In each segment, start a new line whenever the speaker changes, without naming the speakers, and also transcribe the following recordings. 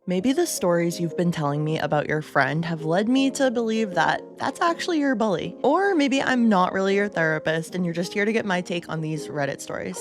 Maybe the stories you've been telling me about your friend have led me to believe that that's actually your bully. Or maybe I'm not really your therapist and you're just here to get my take on these Reddit stories.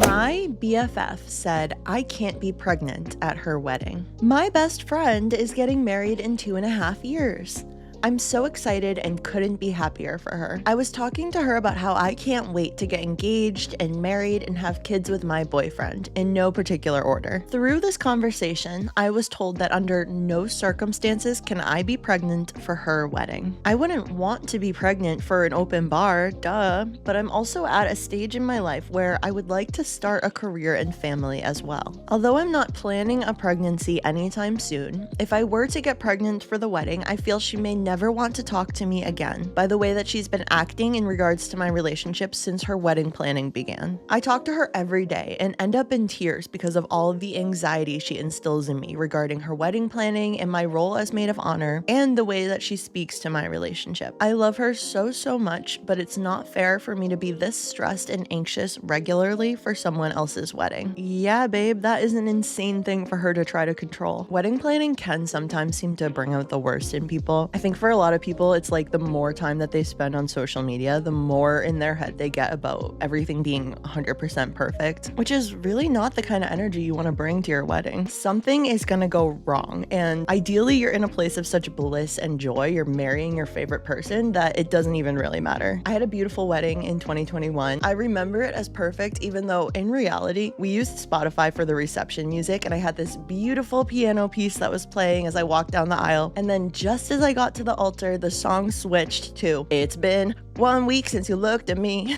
My BFF said I can't be pregnant at her wedding. My best friend is getting married in 2.5 years. I'm so excited and couldn't be happier for her. I was talking to her about how I can't wait to get engaged and married and have kids with my boyfriend, in no particular order. Through this conversation, I was told that under no circumstances can I be pregnant for her wedding. I wouldn't want to be pregnant for an open bar, duh, but I'm also at a stage in my life where I would like to start a career and family as well. Although I'm not planning a pregnancy anytime soon, if I were to get pregnant for the wedding, I feel she may never want to talk to me again by the way that she's been acting in regards to my relationship since her wedding planning began. I talk to her every day and end up in tears because of all of the anxiety she instills in me regarding her wedding planning and my role as maid of honor and the way that she speaks to my relationship. I love her so much, but it's not fair for me to be this stressed and anxious regularly for someone else's wedding. Yeah, babe, that is an insane thing for her to try to control. Wedding planning can sometimes seem to bring out the worst in people. I think for a lot of people, it's like the more time that they spend on social media, the more in their head they get about everything being 100% perfect, which is really not the kind of energy you want to bring to your wedding. Something is gonna go wrong, and ideally you're in a place of such bliss and joy, you're marrying your favorite person, that it doesn't even really matter. I had a beautiful wedding in 2021. I remember it as perfect, even though in reality, we used Spotify for the reception music, and I had this beautiful piano piece that was playing as I walked down the aisle, and then just as I got to the altar, the song switched to "It's been 1 week since you looked at me."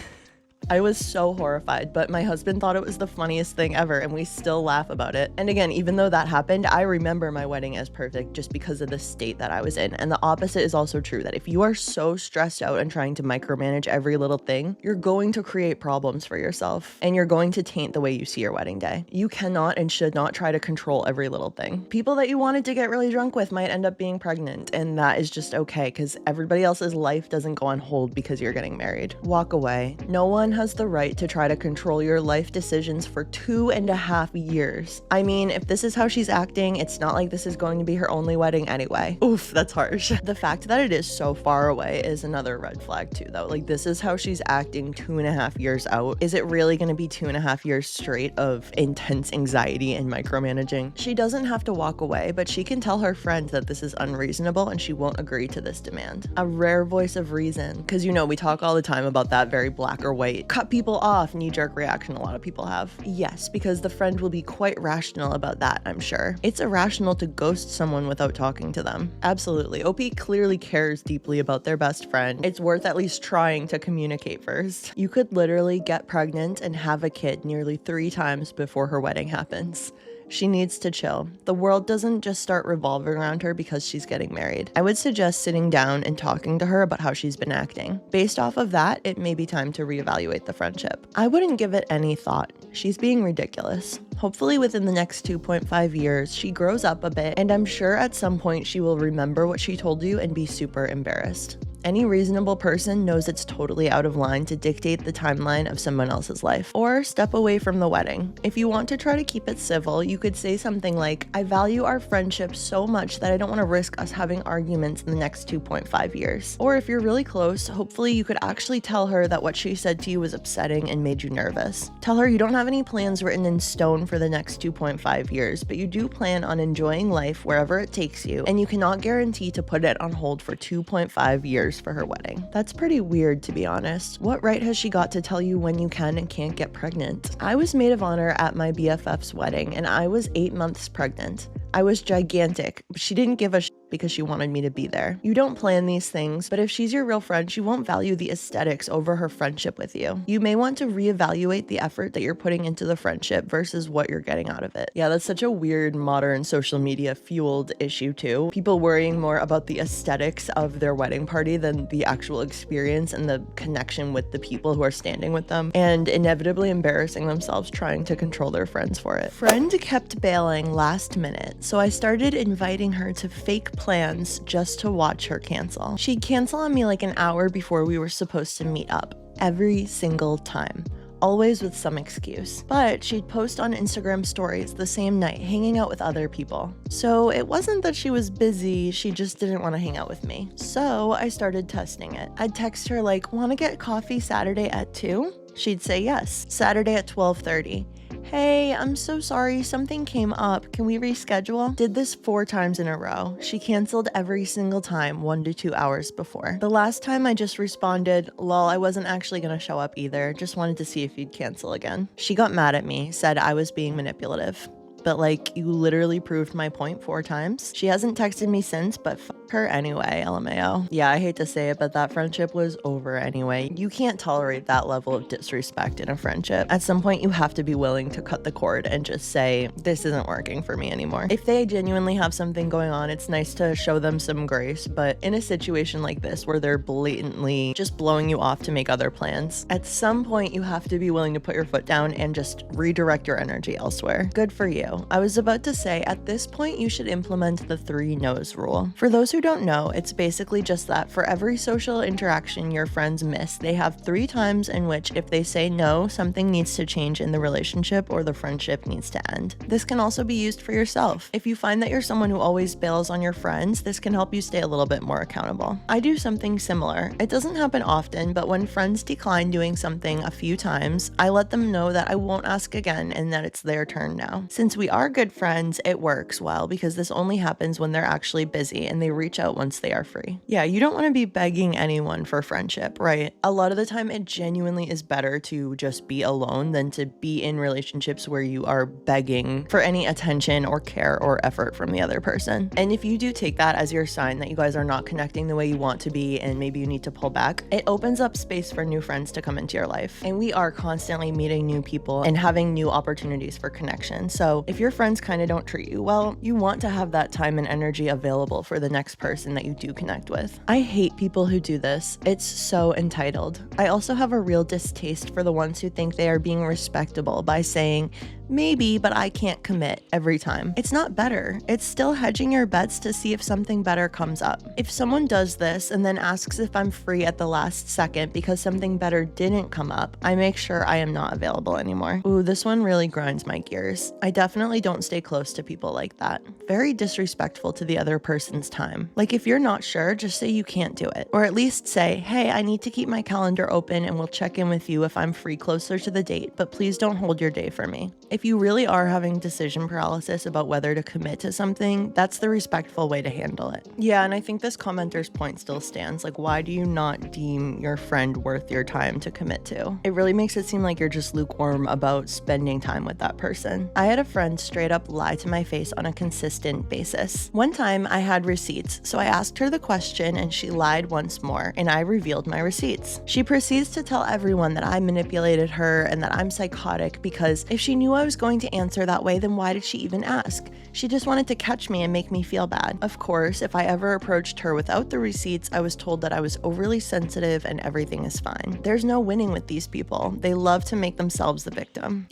I was so horrified, but my husband thought it was the funniest thing ever, and we still laugh about it. And again, even though that happened, I remember my wedding as perfect just because of the state that I was in. And the opposite is also true, that if you are so stressed out and trying to micromanage every little thing, you're going to create problems for yourself, and you're going to taint the way you see your wedding day. You cannot and should not try to control every little thing. People that you wanted to get really drunk with might end up being pregnant, and that is just okay, because everybody else's life doesn't go on hold because you're getting married. Walk away. No one has the right to try to control your life decisions for 2.5 years. I mean, if this is how she's acting, it's not like this is going to be her only wedding anyway. Oof, that's harsh. The fact that it is so far away is another red flag too, though. Like, this is how she's acting 2.5 years out. Is it really going to be 2.5 years straight of intense anxiety and micromanaging? She doesn't have to walk away, but she can tell her friend that this is unreasonable and she won't agree to this demand. A rare voice of reason, because we talk all the time about that very black or white cut people off knee-jerk reaction a lot of people have. Yes, because the friend will be quite rational about that, I'm sure. It's irrational to ghost someone without talking to them. Absolutely. OP clearly cares deeply about their best friend. It's worth at least trying to communicate first. You could literally get pregnant and have a kid nearly 3 times before her wedding happens. She needs to chill. The world doesn't just start revolving around her because she's getting married. I would suggest sitting down and talking to her about how she's been acting. Based off of that, it may be time to reevaluate the friendship. I wouldn't give it any thought. She's being ridiculous. Hopefully within the next 2.5 years, she grows up a bit, and I'm sure at some point she will remember what she told you and be super embarrassed. Any reasonable person knows it's totally out of line to dictate the timeline of someone else's life, or step away from the wedding. If you want to try to keep it civil, you could say something like, "I value our friendship so much that I don't want to risk us having arguments in the next 2.5 years. Or if you're really close, hopefully you could actually tell her that what she said to you was upsetting and made you nervous. Tell her you don't have any plans written in stone for the next 2.5 years, but you do plan on enjoying life wherever it takes you, and you cannot guarantee to put it on hold for 2.5 years for her wedding." That's pretty weird, to be honest. What right has she got to tell you when you can and can't get pregnant? I was maid of honor at my BFF's wedding, and I was 8 months pregnant. I was gigantic, but she didn't give a shit because she wanted me to be there. You don't plan these things, but if she's your real friend, she won't value the aesthetics over her friendship with you. You may want to reevaluate the effort that you're putting into the friendship versus what you're getting out of it. Yeah, that's such a weird modern social media fueled issue too. People worrying more about the aesthetics of their wedding party than the actual experience and the connection with the people who are standing with them, and inevitably embarrassing themselves trying to control their friends for it. Friend kept bailing last minute, so I started inviting her to fake plans just to watch her cancel. She'd cancel on me like an hour before we were supposed to meet up, every single time. always with some excuse. But she'd post on Instagram stories the same night, hanging out with other people. So it wasn't that she was busy, she just didn't want to hang out with me. So I started testing it. I'd text her like, "Want to get coffee Saturday at 2?" She'd say yes. Saturday at 12:30. "Hey, I'm so sorry, something came up. Can we reschedule?" Did this 4 times in a row. She canceled every single time 1 to 2 hours before. The last time I just responded, "Lol, I wasn't actually gonna show up either. Just wanted to see if you'd cancel again." She got mad at me, said I was being manipulative. But like, you literally proved my point 4 times. She hasn't texted me since, but fuck her anyway, LMAO. Yeah, I hate to say it, but that friendship was over anyway. You can't tolerate that level of disrespect in a friendship. At some point, you have to be willing to cut the cord and just say, this isn't working for me anymore. If they genuinely have something going on, it's nice to show them some grace, but in a situation like this where they're blatantly just blowing you off to make other plans, at some point you have to be willing to put your foot down and just redirect your energy elsewhere. Good for you. I was about to say, at this point, you should implement the 3 no's rule. For those who don't know, it's basically just that for every social interaction your friends miss, they have 3 times in which if they say no, something needs to change in the relationship or the friendship needs to end. This can also be used for yourself. If you find that you're someone who always bails on your friends, this can help you stay a little bit more accountable. I do something similar. It doesn't happen often, but when friends decline doing something a few times, I let them know that I won't ask again and that it's their turn now. Since we are good friends, it works well because this only happens when they're actually busy and they reach out once they are free. Yeah, you don't want to be begging anyone for friendship, right? A lot of the time, it genuinely is better to just be alone than to be in relationships where you are begging for any attention or care or effort from the other person. And if you do take that as your sign that you guys are not connecting the way you want to be and maybe you need to pull back, it opens up space for new friends to come into your life. And we are constantly meeting new people and having new opportunities for connection. So if your friends kind of don't treat you well, you want to have that time and energy available for the next person that you do connect with. I hate people who do this. It's so entitled. I also have a real distaste for the ones who think they are being respectable by saying, "Maybe, but I can't commit," every time. It's not better. It's still hedging your bets to see if something better comes up. If someone does this and then asks if I'm free at the last second because something better didn't come up, I make sure I am not available anymore. Ooh, this one really grinds my gears. I definitely don't stay close to people like that. Very disrespectful to the other person's time. Like, if you're not sure, just say you can't do it. Or at least say, "Hey, I need to keep my calendar open and we'll check in with you if I'm free closer to the date, but please don't hold your day for me." If you really are having decision paralysis about whether to commit to something, that's the respectful way to handle it. Yeah, and I think this commenter's point still stands. Like, why do you not deem your friend worth your time to commit to? It really makes it seem like you're just lukewarm about spending time with that person. I had a friend straight up lie to my face on a consistent basis. One time I had receipts, so I asked her the question and she lied once more, and I revealed my receipts. She proceeds to tell everyone that I manipulated her and that I'm psychotic because if she knew I was going to answer that way, then why did she even ask? She just wanted to catch me and make me feel bad. Of course, if I ever approached her without the receipts, I was told that I was overly sensitive and everything is fine. There's no winning with these people. They love to make themselves the victim.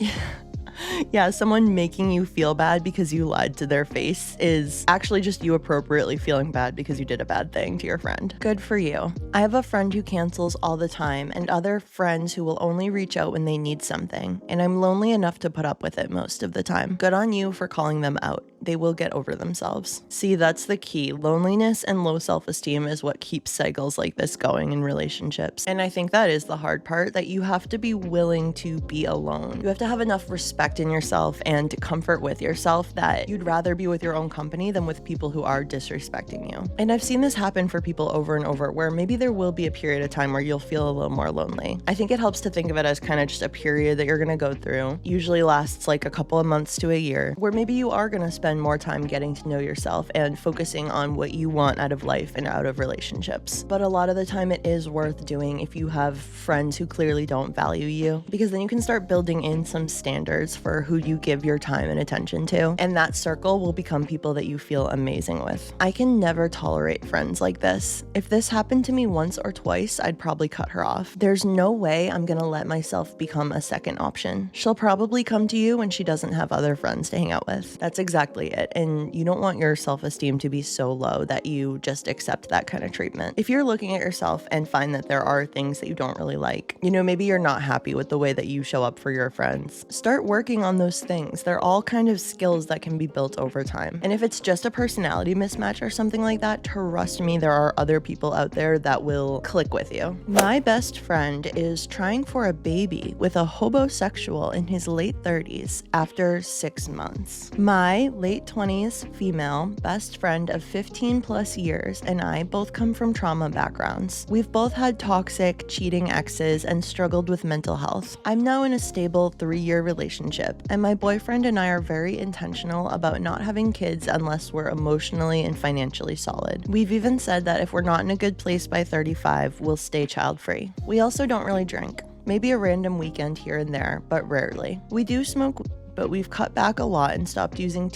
Yeah, someone making you feel bad because you lied to their face is actually just you appropriately feeling bad because you did a bad thing to your friend. Good for you. I have a friend who cancels all the time and other friends who will only reach out when they need something, and I'm lonely enough to put up with it most of the time. Good on you for calling them out. They will get over themselves. See, that's the key. Loneliness and low self-esteem is what keeps cycles like this going in relationships. And I think that is the hard part, that you have to be willing to be alone. You have to have enough respect in yourself and comfort with yourself that you'd rather be with your own company than with people who are disrespecting you. And I've seen this happen for people over and over, where maybe there will be a period of time where you'll feel a little more lonely. I think it helps to think of it as kind of just a period that you're gonna go through. Usually lasts like a couple of months to a year, where maybe you are gonna spend more time getting to know yourself and focusing on what you want out of life and out of relationships. But a lot of the time it is worth doing if you have friends who clearly don't value you, because then you can start building in some standards for who you give your time and attention to, and that circle will become people that you feel amazing with. I can never tolerate friends like this. If this happened to me once or twice, I'd probably cut her off. There's no way I'm gonna let myself become a second option. She'll probably come to you when she doesn't have other friends to hang out with. That's exactly exactly it, and you don't want your self-esteem to be so low that you just accept that kind of treatment. If you're looking at yourself and find that there are things that you don't really like, maybe you're not happy with the way that you show up for your friends, start working on those things. They're all kind of skills that can be built over time. And if it's just a personality mismatch or something like that, trust me, there are other people out there that will click with you. My best friend is trying for a baby with a hobosexual in his late 30s after 6 months. My late 20s female best friend of 15 plus years and I both come from trauma backgrounds. We've both had toxic, cheating exes and struggled with mental health. I'm now in a stable 3-year relationship, and my boyfriend and I are very intentional about not having kids unless we're emotionally and financially solid. We've even said that if we're not in a good place by 35, we'll stay child-free. We also don't really drink. Maybe a random weekend here and there, but rarely. We do smoke, but we've cut back a lot and stopped using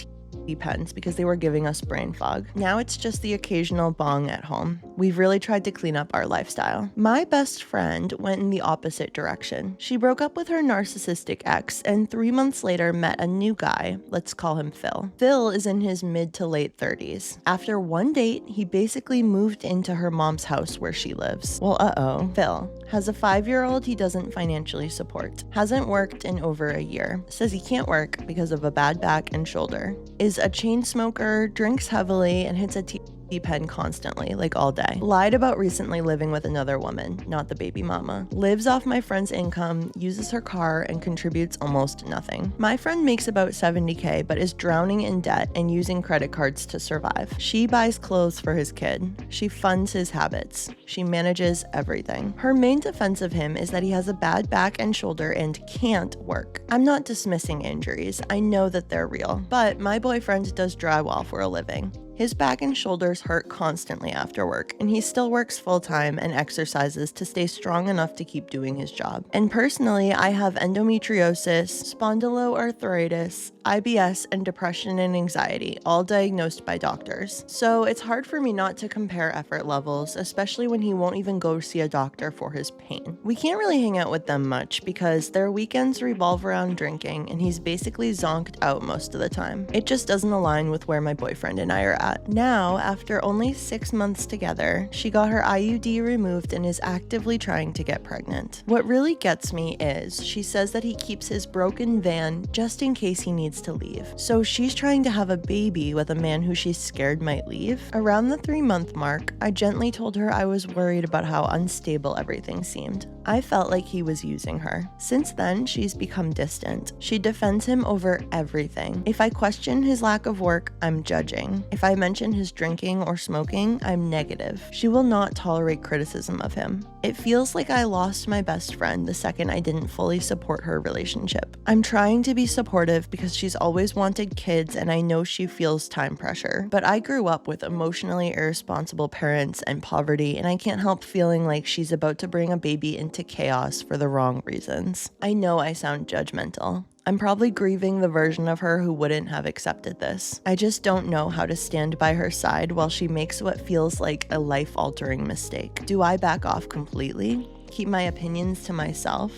pens because they were giving us brain fog. Now it's just the occasional bong at home. We've really tried to clean up our lifestyle. My best friend went in the opposite direction. She broke up with her narcissistic ex and 3 months later met a new guy. Let's call him Phil. Phil is in his mid to late 30s. After one date, he basically moved into her mom's house where she lives. Well, Phil has a 5-year-old he doesn't financially support. Hasn't worked in over a year. Says he can't work because of a bad back and shoulder. Is a chain smoker, drinks heavily, and hits a pen constantly, like all day. Lied about recently living with another woman, not the baby mama. Lives off my friend's income, uses her car, and contributes almost nothing. My friend makes about $70K, but is drowning in debt and using credit cards to survive. She buys clothes for his kid. She funds his habits. She manages everything. Her main defense of him is that he has a bad back and shoulder and can't work. I'm not dismissing injuries. I know that they're real, but my boyfriend does drywall for a living. His back and shoulders hurt constantly after work, and he still works full-time and exercises to stay strong enough to keep doing his job. And personally, I have endometriosis, spondyloarthritis, IBS, and depression and anxiety, all diagnosed by doctors. So it's hard for me not to compare effort levels, especially when he won't even go see a doctor for his pain. We can't really hang out with them much because their weekends revolve around drinking, and he's basically zonked out most of the time. It just doesn't align with where my boyfriend and I are at. Now, after only 6 months together, she got her IUD removed and is actively trying to get pregnant. What really gets me is she says that he keeps his broken van just in case he needs to leave. So she's trying to have a baby with a man who she's scared might leave. Around the 3-month mark, I gently told her I was worried about how unstable everything seemed. I felt like he was using her. Since then, she's become distant. She defends him over everything. If I question his lack of work, I'm judging. If I mention his drinking or smoking, I'm negative. She will not tolerate criticism of him. It feels like I lost my best friend the second I didn't fully support her relationship. I'm trying to be supportive because she's always wanted kids and I know she feels time pressure. But I grew up with emotionally irresponsible parents and poverty, and I can't help feeling like she's about to bring a baby into chaos for the wrong reasons. I know I sound judgmental. I'm probably grieving the version of her who wouldn't have accepted this. I just don't know how to stand by her side while she makes what feels like a life-altering mistake. Do I back off completely? Keep my opinions to myself?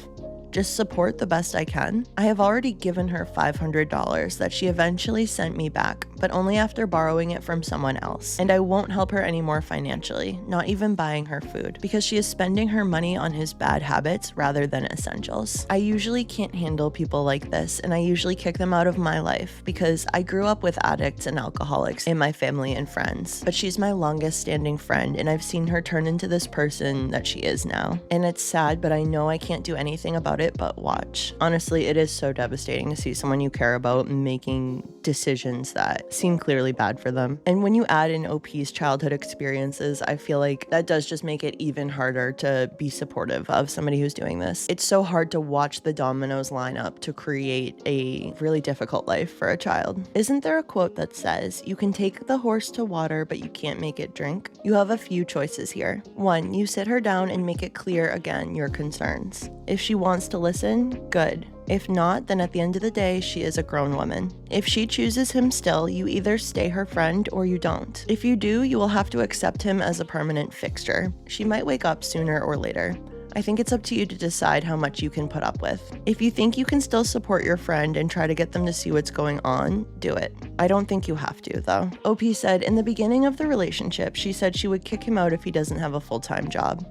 Just support the best I can? I have already given her $500 that she eventually sent me back, but only after borrowing it from someone else. And I won't help her anymore financially, not even buying her food, because she is spending her money on his bad habits rather than essentials. I usually can't handle people like this, and I usually kick them out of my life because I grew up with addicts and alcoholics in my family and friends. But she's my longest standing friend, and I've seen her turn into this person that she is now. And it's sad, but I know I can't do anything about it but watch. Honestly, it is so devastating to see someone you care about making decisions that seem clearly bad for them. And when you add in OP's childhood experiences, I feel like that does just make it even harder to be supportive of somebody who's doing this. It's so hard to watch the dominoes line up to create a really difficult life for a child. Isn't there a quote that says, "You can take the horse to water, but you can't make it drink"? You have a few choices here. 1, you sit her down and make it clear again your concerns. If she wants to listen, good. If not, then at the end of the day, she is a grown woman. If she chooses him still, you either stay her friend or you don't. If you do, you will have to accept him as a permanent fixture. She might wake up sooner or later. I think it's up to you to decide how much you can put up with. If you think you can still support your friend and try to get them to see what's going on, do it. I don't think you have to, though. OP said, in the beginning of the relationship, she said she would kick him out if he doesn't have a full-time job.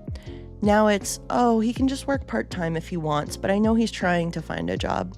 Now it's, oh, he can just work part-time if he wants, but I know he's trying to find a job.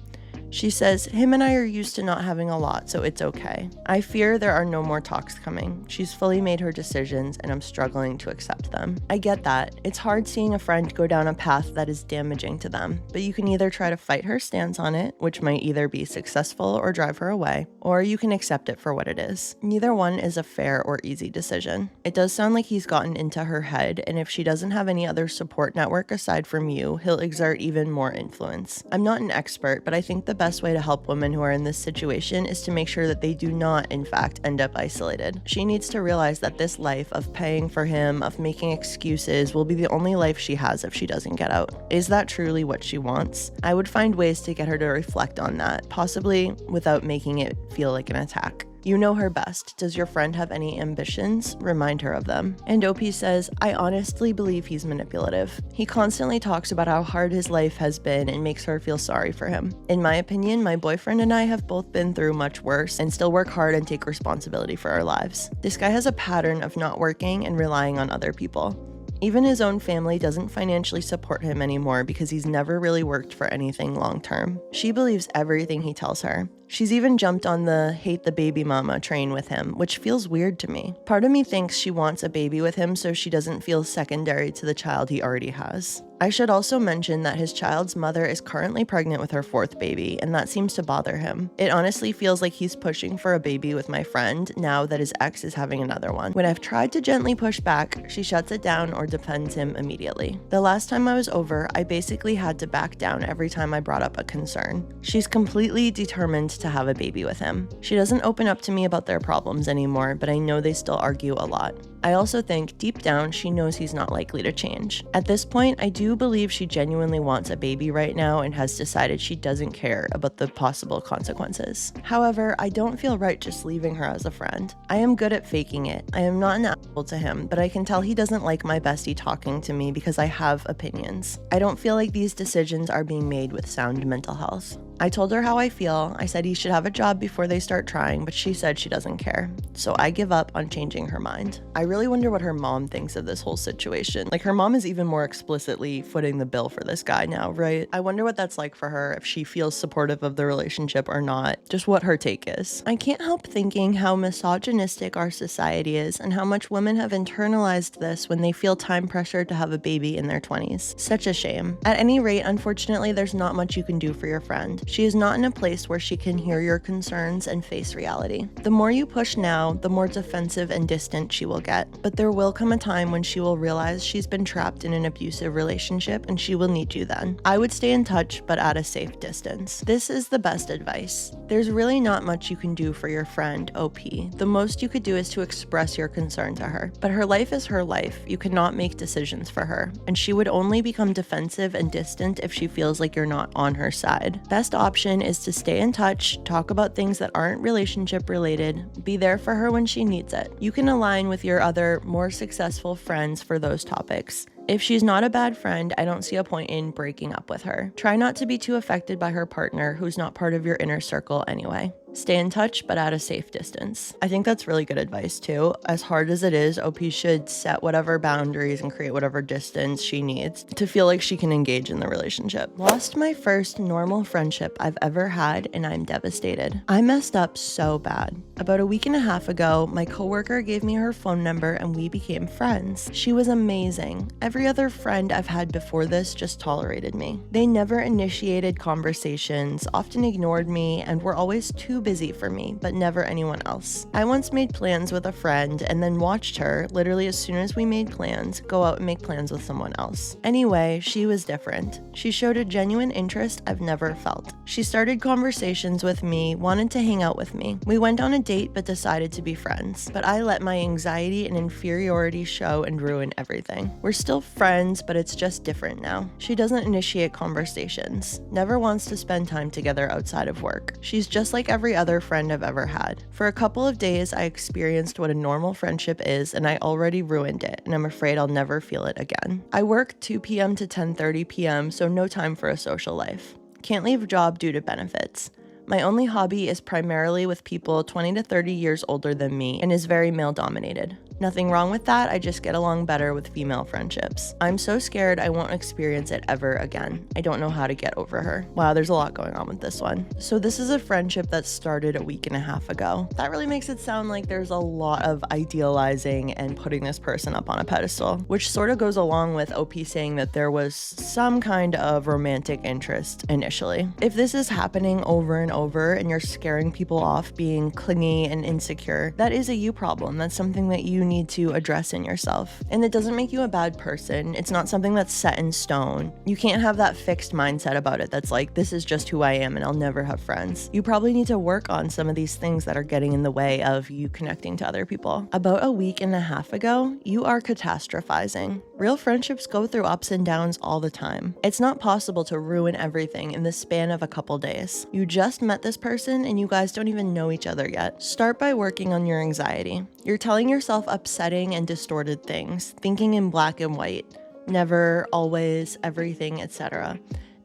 She says, him and I are used to not having a lot, so it's okay. I fear there are no more talks coming. She's fully made her decisions, and I'm struggling to accept them. I get that. It's hard seeing a friend go down a path that is damaging to them, but you can either try to fight her stance on it, which might either be successful or drive her away, or you can accept it for what it is. Neither one is a fair or easy decision. It does sound like he's gotten into her head, and if she doesn't have any other support network aside from you, he'll exert even more influence. I'm not an expert, but I think the best way to help women who are in this situation is to make sure that they do not, in fact, end up isolated. She needs to realize that this life of paying for him, of making excuses, will be the only life she has if she doesn't get out. Is that truly what she wants? I would find ways to get her to reflect on that, possibly without making it feel like an attack. You know her best. Does your friend have any ambitions? Remind her of them. And OP says, I honestly believe he's manipulative. He constantly talks about how hard his life has been and makes her feel sorry for him. In my opinion, my boyfriend and I have both been through much worse and still work hard and take responsibility for our lives. This guy has a pattern of not working and relying on other people. Even his own family doesn't financially support him anymore because he's never really worked for anything long term. She believes everything he tells her. She's even jumped on the hate the baby mama train with him, which feels weird to me. Part of me thinks she wants a baby with him so she doesn't feel secondary to the child he already has. I should also mention that his child's mother is currently pregnant with her 4th baby, and that seems to bother him. It honestly feels like he's pushing for a baby with my friend now that his ex is having another one. When I've tried to gently push back, she shuts it down or defends him immediately. The last time I was over, I basically had to back down every time I brought up a concern. She's completely determined to have a baby with him. She doesn't open up to me about their problems anymore, but I know they still argue a lot. I also think deep down she knows he's not likely to change. At this point, I do believe she genuinely wants a baby right now and has decided she doesn't care about the possible consequences. However, I don't feel right just leaving her as a friend. I am good at faking it. I am not an asshole to him, but I can tell he doesn't like my bestie talking to me because I have opinions. I don't feel like these decisions are being made with sound mental health. I told her how I feel. I said he should have a job before they start trying, but she said she doesn't care. So I give up on changing her mind. I really wonder what her mom thinks of this whole situation. Like, her mom is even more explicitly footing the bill for this guy now, right? I wonder what that's like for her, if she feels supportive of the relationship or not, just what her take is. I can't help thinking how misogynistic our society is and how much women have internalized this when they feel time pressure to have a baby in their 20s. Such a shame. At any rate, unfortunately, there's not much you can do for your friend. She is not in a place where she can hear your concerns and face reality. The more you push now, the more defensive and distant she will get. But there will come a time when she will realize she's been trapped in an abusive relationship and she will need you then. I would stay in touch, but at a safe distance. This is the best advice. There's really not much you can do for your friend, OP. The most you could do is to express your concern to her. But her life is her life. You cannot make decisions for her. And she would only become defensive and distant if she feels like you're not on her side. Best option is to stay in touch, talk about things that aren't relationship related, be there for her when she needs it. You can align with your other, more successful friends for those topics. If she's not a bad friend, I don't see a point in breaking up with her. Try not to be too affected by her partner who's not part of your inner circle anyway. Stay in touch, but at a safe distance. I think that's really good advice too. As hard as it is, OP should set whatever boundaries and create whatever distance she needs to feel like she can engage in the relationship. Lost my first normal friendship I've ever had, and I'm devastated. I messed up so bad. About a week and a half ago, my coworker gave me her phone number and we became friends. She was amazing. Every other friend I've had before this just tolerated me. They never initiated conversations, often ignored me, and were always too busy for me, but never anyone else. I once made plans with a friend and then watched her, literally as soon as we made plans, go out and make plans with someone else. Anyway, she was different. She showed a genuine interest I've never felt. She started conversations with me, wanted to hang out with me. We went on a date but decided to be friends, but I let my anxiety and inferiority show and ruin everything. We're still friends, but it's just different now. She doesn't initiate conversations, never wants to spend time together outside of work. She's just like every every other friend I've ever had. For a couple of days, I experienced what a normal friendship is, and I already ruined it, and I'm afraid I'll never feel it again. I work 2 p.m. to 10:30 p.m., so no time for a social life. Can't leave a job due to benefits. My only hobby is primarily with people 20 to 30 years older than me and is very male-dominated. Nothing wrong with that, I just get along better with female friendships. I'm so scared I won't experience it ever again. I don't know how to get over her. Wow, there's a lot going on with this one. So this is a friendship that started a week and a half ago. That really makes it sound like there's a lot of idealizing and putting this person up on a pedestal, which sort of goes along with OP saying that there was some kind of romantic interest initially. If this is happening over and over and you're scaring people off being clingy and insecure, that is a you problem. That's something that you need to address in yourself. And it doesn't make you a bad person. It's not something that's set in stone. You can't have that fixed mindset about it that's like, this is just who I am and I'll never have friends. You probably need to work on some of these things that are getting in the way of you connecting to other people. About a week and a half ago, you are catastrophizing. Real friendships go through ups and downs all the time. It's not possible to ruin everything in the span of a couple days. You just met this person and you guys don't even know each other yet. Start by working on your anxiety. You're telling yourself upsetting and distorted things, thinking in black and white, never, always, everything, etc.,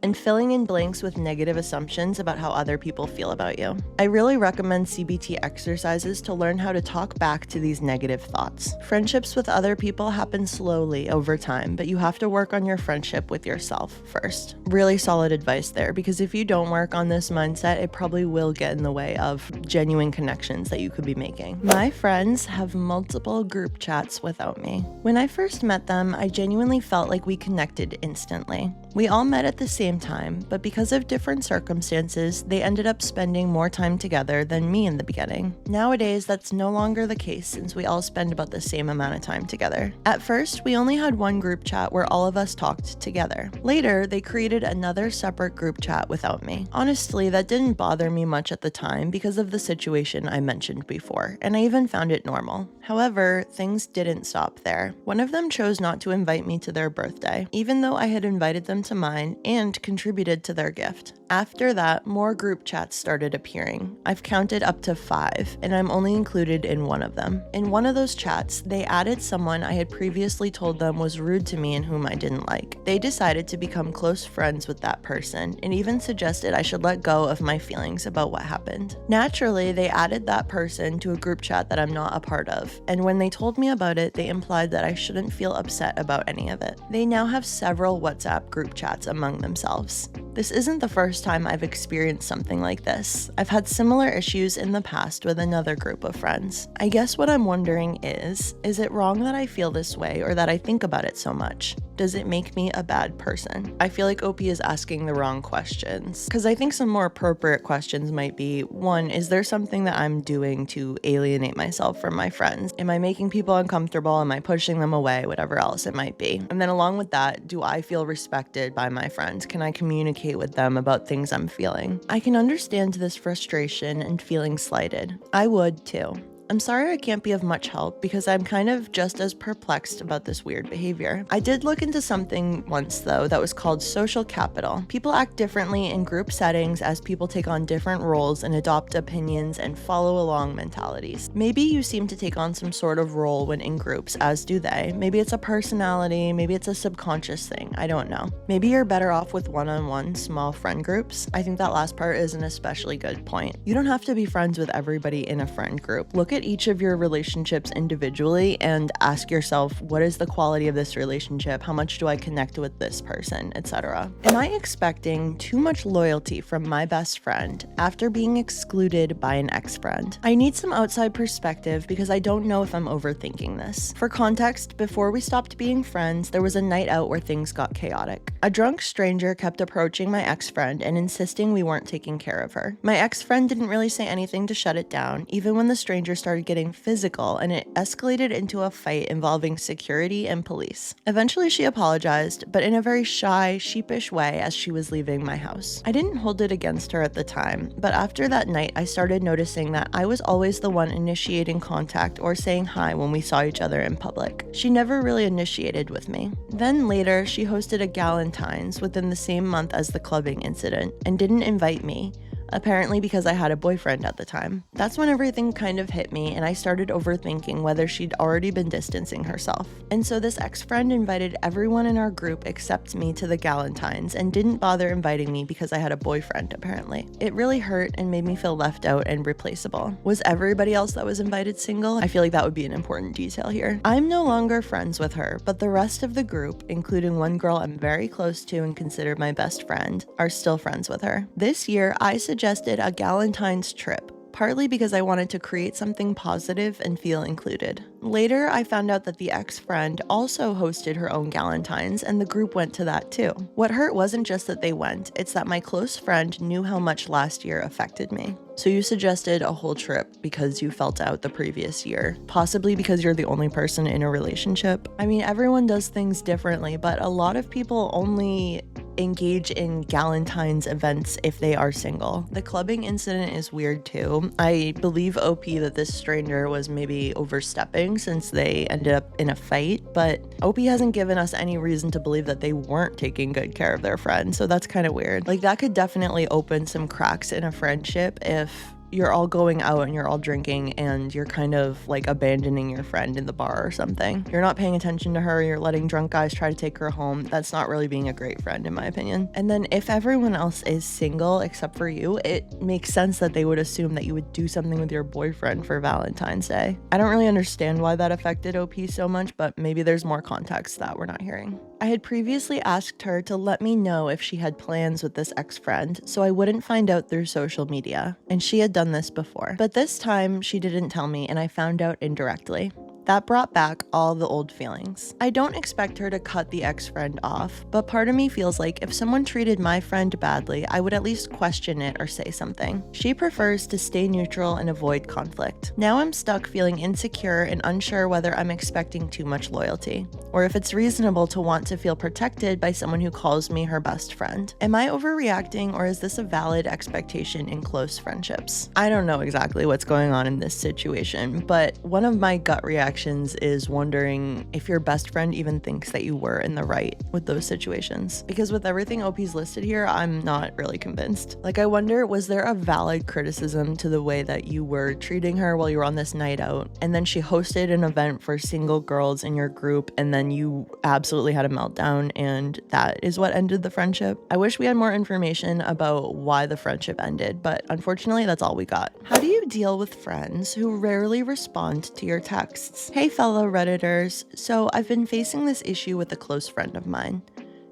and filling in blanks with negative assumptions about how other people feel about you. I really recommend CBT exercises to learn how to talk back to these negative thoughts. Friendships with other people happen slowly over time, but you have to work on your friendship with yourself first. Really solid advice there, because if you don't work on this mindset, it probably will get in the way of genuine connections that you could be making. My friends have multiple group chats without me. When I first met them, I genuinely felt like we connected instantly. We all met at the same time, but because of different circumstances, they ended up spending more time together than me in the beginning. Nowadays, that's no longer the case since we all spend about the same amount of time together. At first, we only had one group chat where all of us talked together. Later, they created another separate group chat without me. Honestly, that didn't bother me much at the time because of the situation I mentioned before, and I even found it normal. However, things didn't stop there. One of them chose not to invite me to their birthday, even though I had invited them to mine and contributed to their gift. After that, more group chats started appearing. I've counted up to 5, and I'm only included in one of them. In one of those chats, they added someone I had previously told them was rude to me and whom I didn't like. They decided to become close friends with that person and even suggested I should let go of my feelings about what happened. Naturally, they added that person to a group chat that I'm not a part of, and when they told me about it, they implied that I shouldn't feel upset about any of it. They now have several WhatsApp group chats among themselves. This isn't the first time I've experienced something like this. I've had similar issues in the past with another group of friends. I guess what I'm wondering is it wrong that I feel this way or that I think about it so much? Does it make me a bad person? I feel like OP is asking the wrong questions, because I think some more appropriate questions might be, 1, is there something that I'm doing to alienate myself from my friends? Am I making people uncomfortable? Am I pushing them away? Whatever else it might be. And then along with that, do I feel respected by my friends? Can I communicate with them about things I'm feeling? I can understand this frustration and feeling slighted. I would too. I'm sorry I can't be of much help because I'm kind of just as perplexed about this weird behavior. I did look into something once though that was called social capital. People act differently in group settings as people take on different roles and adopt opinions and follow along mentalities. Maybe you seem to take on some sort of role when in groups, as do they. Maybe it's a personality, maybe it's a subconscious thing, I don't know. Maybe you're better off with one-on-one small friend groups. I think that last part is an especially good point. You don't have to be friends with everybody in a friend group. Look at each of your relationships individually and ask yourself, what is the quality of this relationship? How much do I connect with this person, etc. Am I expecting too much loyalty from my best friend after being excluded by an ex-friend? I need some outside perspective because I don't know if I'm overthinking this. For context, before we stopped being friends, there was a night out where things got chaotic. A drunk stranger kept approaching my ex-friend and insisting we weren't taking care of her. My ex-friend didn't really say anything to shut it down, even when the stranger started getting physical, and it escalated into a fight involving security and police. Eventually she apologized, but in a very shy, sheepish way as she was leaving my house. I didn't hold it against her at the time, but after that night I started noticing that I was always the one initiating contact or saying hi when we saw each other in public. She never really initiated with me. Then later she hosted a Galentine's within the same month as the clubbing incident and didn't invite me, apparently because I had a boyfriend at the time. That's when everything kind of hit me and I started overthinking whether she'd already been distancing herself. And so this ex-friend invited everyone in our group except me to the Galentines and didn't bother inviting me because I had a boyfriend, apparently. It really hurt and made me feel left out and replaceable. Was everybody else that was invited single? I feel like that would be an important detail here. I'm no longer friends with her, but the rest of the group, including one girl I'm very close to and consider my best friend, are still friends with her. This year, I suggested a Galentine's trip, partly because I wanted to create something positive and feel included. Later, I found out that the ex-friend also hosted her own Galentine's and the group went to that too. What hurt wasn't just that they went, it's that my close friend knew how much last year affected me. So you suggested a whole trip because you felt out the previous year, possibly because you're the only person in a relationship. I mean, everyone does things differently, but a lot of people only engage in Galentine's events if they are single. The clubbing incident is weird too. I believe OP that this stranger was maybe overstepping since they ended up in a fight, but OP hasn't given us any reason to believe that they weren't taking good care of their friend, so that's kind of weird. Like, that could definitely open some cracks in a friendship if you're all going out and you're all drinking and you're kind of like abandoning your friend in the bar or something. You're not paying attention to her, you're letting drunk guys try to take her home. That's not really being a great friend in my opinion. And then if everyone else is single except for you, it makes sense that they would assume that you would do something with your boyfriend for Valentine's Day. I don't really understand why that affected OP so much, but maybe there's more context that we're not hearing. I had previously asked her to let me know if she had plans with this ex-friend so I wouldn't find out through social media, and she had done this before. But this time, she didn't tell me and I found out indirectly. That brought back all the old feelings. I don't expect her to cut the ex-friend off, but part of me feels like if someone treated my friend badly, I would at least question it or say something. She prefers to stay neutral and avoid conflict. Now I'm stuck feeling insecure and unsure whether I'm expecting too much loyalty, or if it's reasonable to want to feel protected by someone who calls me her best friend. Am I overreacting, or is this a valid expectation in close friendships? I don't know exactly what's going on in this situation, but one of my gut reactions is wondering if your best friend even thinks that you were in the right with those situations. Because with everything OP's listed here, I'm not really convinced. Like, I wonder, was there a valid criticism to the way that you were treating her while you were on this night out, and then she hosted an event for single girls in your group, and then you absolutely had a meltdown, and that is what ended the friendship? I wish we had more information about why the friendship ended, but unfortunately, that's all we got. How do you deal with friends who rarely respond to your texts? Hey fellow Redditors, so I've been facing this issue with a close friend of mine.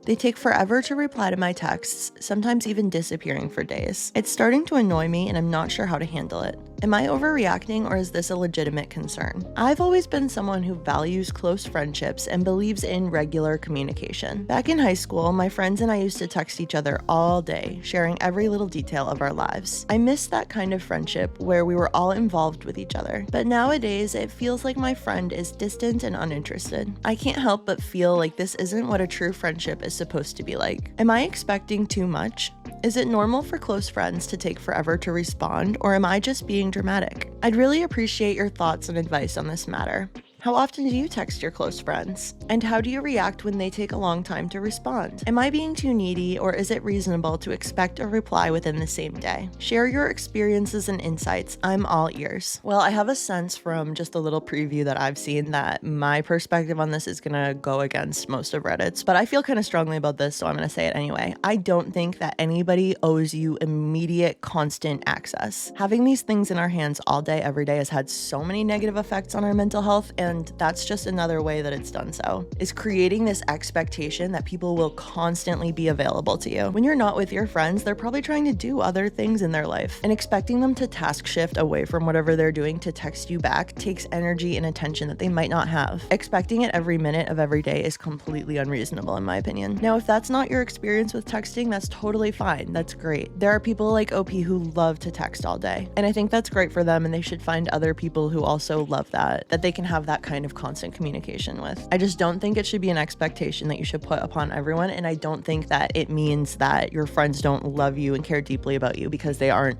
They take forever to reply to my texts, sometimes even disappearing for days. It's starting to annoy me and I'm not sure how to handle it. Am I overreacting, or is this a legitimate concern? I've always been someone who values close friendships and believes in regular communication. Back in high school, my friends and I used to text each other all day, sharing every little detail of our lives. I miss that kind of friendship where we were all involved with each other. But nowadays, it feels like my friend is distant and uninterested. I can't help but feel like this isn't what a true friendship is supposed to be like. Am I expecting too much? Is it normal for close friends to take forever to respond, or am I just being dramatic? I'd really appreciate your thoughts and advice on this matter. How often do you text your close friends? And how do you react when they take a long time to respond? Am I being too needy, or is it reasonable to expect a reply within the same day? Share your experiences and insights. I'm all ears. Well, I have a sense from just a little preview that I've seen that my perspective on this is gonna go against most of Reddit's, but I feel kind of strongly about this, so I'm gonna say it anyway. I don't think that anybody owes you immediate, constant access. Having these things in our hands all day, every day has had so many negative effects on our mental health, and that's just another way that it's done so, is creating this expectation that people will constantly be available to you. When you're not with your friends, they're probably trying to do other things in their life, and expecting them to task shift away from whatever they're doing to text you back takes energy and attention that they might not have. Expecting it every minute of every day is completely unreasonable in my opinion. Now, if that's not your experience with texting, that's totally fine. That's great. There are people like OP who love to text all day, and I think that's great for them, and they should find other people who also love that they can have that kind of constant communication with. I just don't think it should be an expectation that you should put upon everyone, and I don't think that it means that your friends don't love you and care deeply about you because they aren't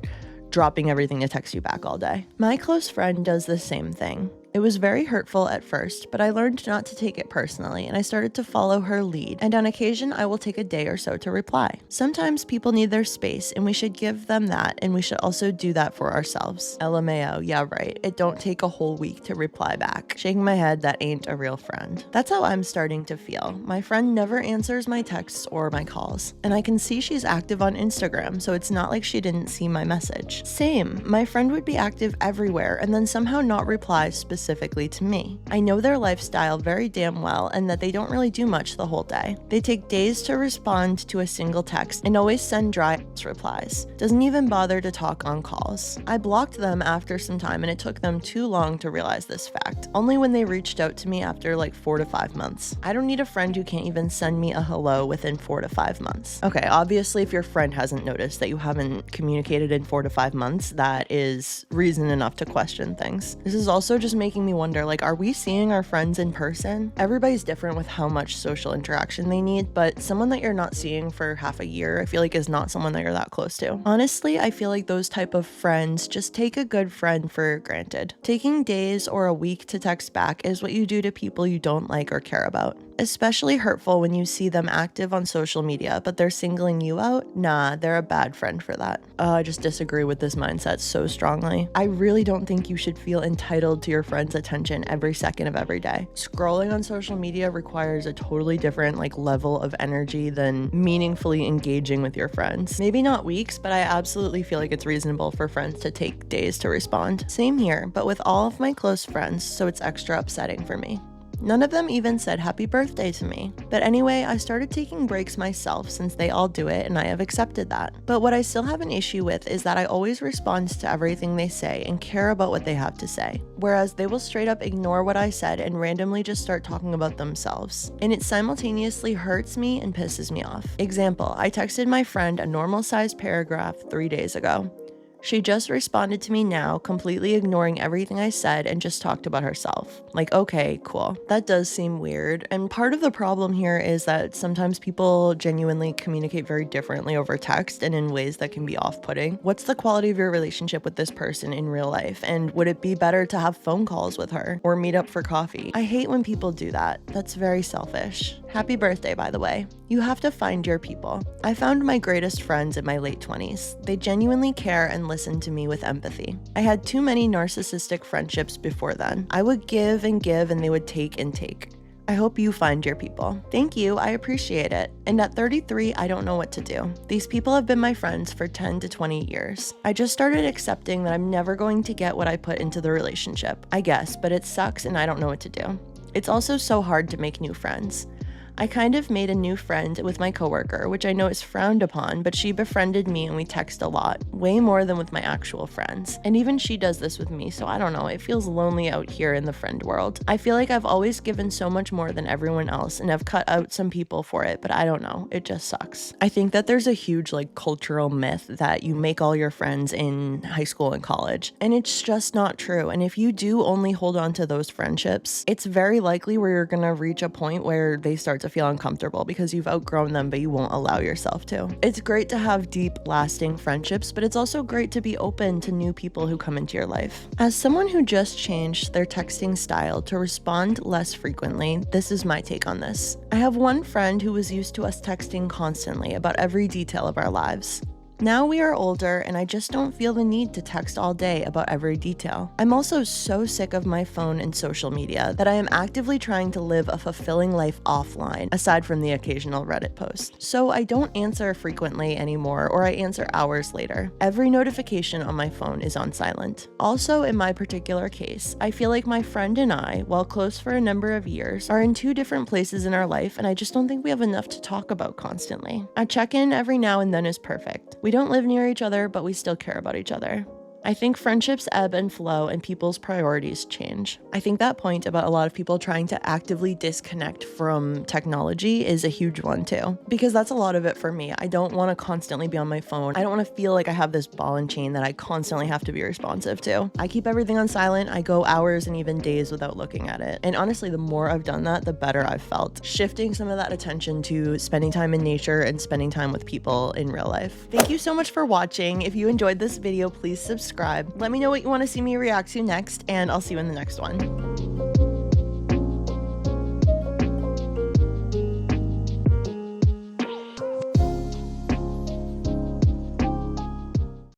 dropping everything to text you back all day. My close friend does the same thing. It was very hurtful at first, but I learned not to take it personally, and I started to follow her lead, and on occasion I will take a day or so to reply. Sometimes people need their space, and we should give them that, and we should also do that for ourselves. LMAO, yeah right, it don't take a whole week to reply back. Shaking my head, that ain't a real friend. That's how I'm starting to feel. My friend never answers my texts or my calls, and I can see she's active on Instagram, so it's not like she didn't see my message. Same, my friend would be active everywhere and then somehow not reply specifically to me. I know their lifestyle very damn well and that they don't really do much the whole day. They take days to respond to a single text and always send dry replies. Doesn't even bother to talk on calls. I blocked them after some time and it took them too long to realize this fact. Only when they reached out to me after like 4 to 5 months. I don't need a friend who can't even send me a hello within 4 to 5 months. Okay, obviously if your friend hasn't noticed that you haven't communicated in 4 to 5 months, that is reason enough to question things. This is also just making me wonder, like, are we seeing our friends in person? Everybody's different with how much social interaction they need, but someone that you're not seeing for half a year, I feel like is not someone that you're that close to. Honestly, I feel like those type of friends just take a good friend for granted. Taking days or a week to text back is what you do to people you don't like or care about. Especially hurtful when you see them active on social media, but they're singling you out? Nah, they're a bad friend for that. I just disagree with this mindset so strongly. I really don't think you should feel entitled to your friend's attention every second of every day. Scrolling on social media requires a totally different level of energy than meaningfully engaging with your friends. Maybe not weeks, but I absolutely feel like it's reasonable for friends to take days to respond. Same here, but with all of my close friends, so it's extra upsetting for me. None of them even said happy birthday to me. But anyway, I started taking breaks myself since they all do it and I have accepted that. But what I still have an issue with is that I always respond to everything they say and care about what they have to say. Whereas they will straight up ignore what I said and randomly just start talking about themselves. And it simultaneously hurts me and pisses me off. Example, I texted my friend a normal sized paragraph 3 days ago. She just responded to me now, completely ignoring everything I said and just talked about herself. Like, okay, cool. That does seem weird. And part of the problem here is that sometimes people genuinely communicate very differently over text and in ways that can be off-putting. What's the quality of your relationship with this person in real life? And would it be better to have phone calls with her or meet up for coffee? I hate when people do that. That's very selfish. Happy birthday, by the way. You have to find your people. I found my greatest friends in my late 20s. They genuinely care and listen to me with empathy. I had too many narcissistic friendships before then. I would give and they would take and take. I hope you find your people. Thank you, I appreciate it. And at 33, I don't know what to do. These people have been my friends for 10 to 20 years. I just started accepting that I'm never going to get what I put into the relationship, I guess, but it sucks and I don't know what to do. It's also so hard to make new friends. I kind of made a new friend with my coworker, which I know is frowned upon, but she befriended me and we text a lot, way more than with my actual friends. And even she does this with me, so I don't know, it feels lonely out here in the friend world. I feel like I've always given so much more than everyone else and I've cut out some people for it, but I don't know, it just sucks. I think that there's a huge cultural myth that you make all your friends in high school and college, and it's just not true. And if you do only hold on to those friendships, it's very likely where you're gonna reach a point where they start to feel uncomfortable because you've outgrown them, but you won't allow yourself to. It's great to have deep, lasting friendships, but it's also great to be open to new people who come into your life. As someone who just changed their texting style to respond less frequently, this is my take on this. I have one friend who was used to us texting constantly about every detail of our lives. Now we are older and I just don't feel the need to text all day about every detail. I'm also so sick of my phone and social media that I am actively trying to live a fulfilling life offline, aside from the occasional Reddit post. So I don't answer frequently anymore, or I answer hours later. Every notification on my phone is on silent. Also, in my particular case, I feel like my friend and I, while close for a number of years, are in two different places in our life and I just don't think we have enough to talk about constantly. A check-in every now and then is perfect. We don't live near each other, but we still care about each other. I think friendships ebb and flow and people's priorities change. I think that point about a lot of people trying to actively disconnect from technology is a huge one too, because that's a lot of it for me. I don't want to constantly be on my phone. I don't want to feel like I have this ball and chain that I constantly have to be responsive to. I keep everything on silent. I go hours and even days without looking at it. And honestly, the more I've done that, the better I've felt. Shifting some of that attention to spending time in nature and spending time with people in real life. Thank you so much for watching. If you enjoyed this video, please subscribe. Let me know what you want to see me react to next, and I'll see you in the next one.